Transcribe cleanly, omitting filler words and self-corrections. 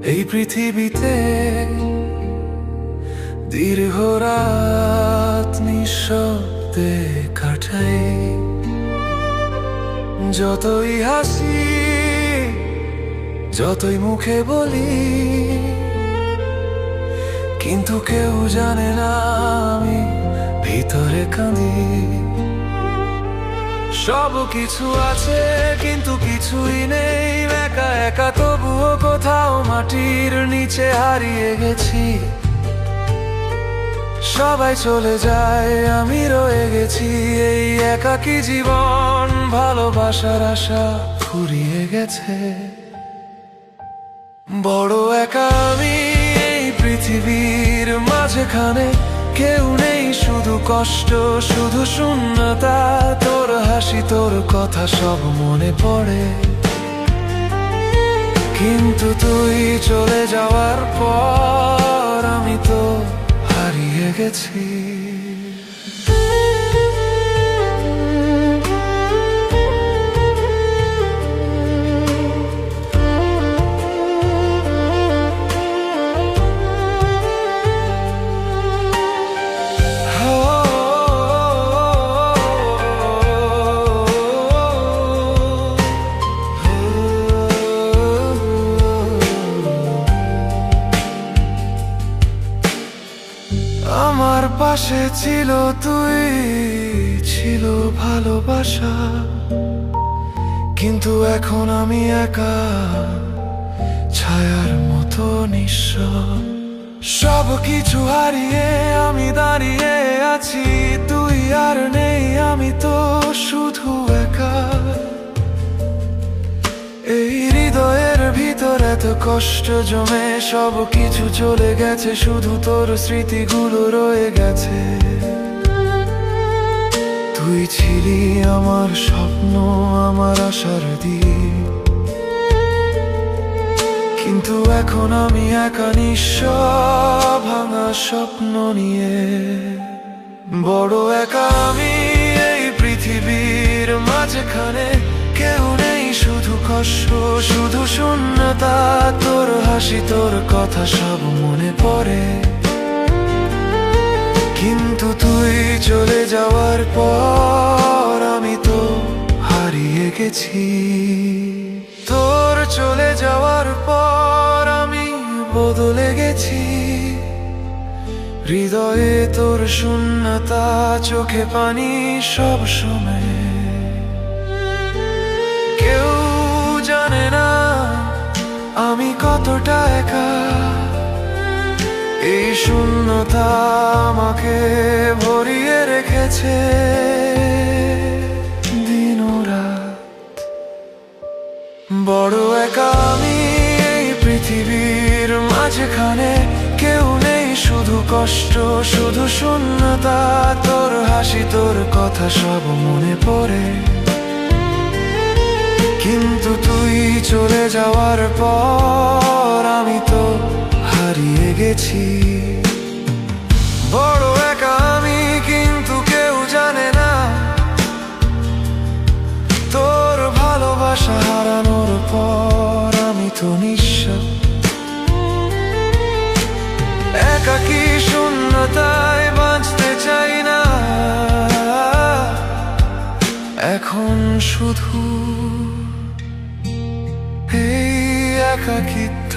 এই পৃথিবীতে দীর্ঘ রাত নিঃশব্দে কাটাই, যতই হাসি যতই মুখে বলি, কিন্তু কেউ জানে না আমি ভিতরে কাঁদি। সব কিছু আছে কিন্তু কিছুই নেই, একা একা তবুও কোথাও মাটির নিচে হারিয়ে গেছি। সবাই চলে যায় আমি রয়ে গেছি, এই একাকী জীবন ভালোবাসার আশা ফুরিয়ে গেছে। বড় একা আমি এই পৃথিবীর মাঝখানে, কেউ নেই শুধু কষ্ট শুধু শূন্যতা। তোর হাসি তোর কথা সব মনে পড়ে, কিন্তু তুই চলে যাওয়ার পর আমি তো হারিয়ে গেছি। আমার পাশে ছিল তুই, ছিল ভালোবাসা, কিন্তু এখন আমি একা ছায়ার মতো নিঃস্ব। সব কিছু হারিয়ে আমি দাঁড়িয়ে আছি, তুই আর নেই আমি তো শুধু একা। এই হৃদয়ের ভিতর এত কষ্ট জমে, সব কিছু চলে গেছে, শুধু তোর স্মৃতিগুলো রয়ে গেছে। তুই ছিলি আমার স্বপ্ন, আমার আশার দিক, কিন্তু এখন আমি একা নিঃস্ব ভাঙা স্বপ্ন নিয়ে। বড় একা আমি এই পৃথিবীর মাঝখানে, কেউ নেই শুধু কষ্ট শুধু শূন্যতা। তোর হাসি তোর কথা সব মনে পড়ে, কিন্তু তুই চলে যাওয়ার পর আমি তো হারিয়ে গেছি। তোর চলে যাওয়ার পর আমি বদলে গেছি, হৃদয়ে তোর শূন্যতা, চোখে পানি সব সময়। কেউ জানে না আমি কতটা একা, এই শূন্যতা আমাকে ভরিয়ে রেখেছে দিন রাত। বড় একা আমি এই পৃথিবীর মাঝখানে, কেউ নেই শুধু কষ্ট শুধু শূন্যতা। তোর হাসি তোর কথা সব মনে পড়ে, কিন্তু তুই চলে যাওয়ার পর আমি তো হারিয়ে গেছি। বড় একা আমি কিন্তু কেউ জানে না, তোর ভালোবাসা হারানোর পর আমি তো নিঃস্ব। একাকী শূন্যতায় বাঁচতে চাই না, এখন শুধু এই একাকিত্ব।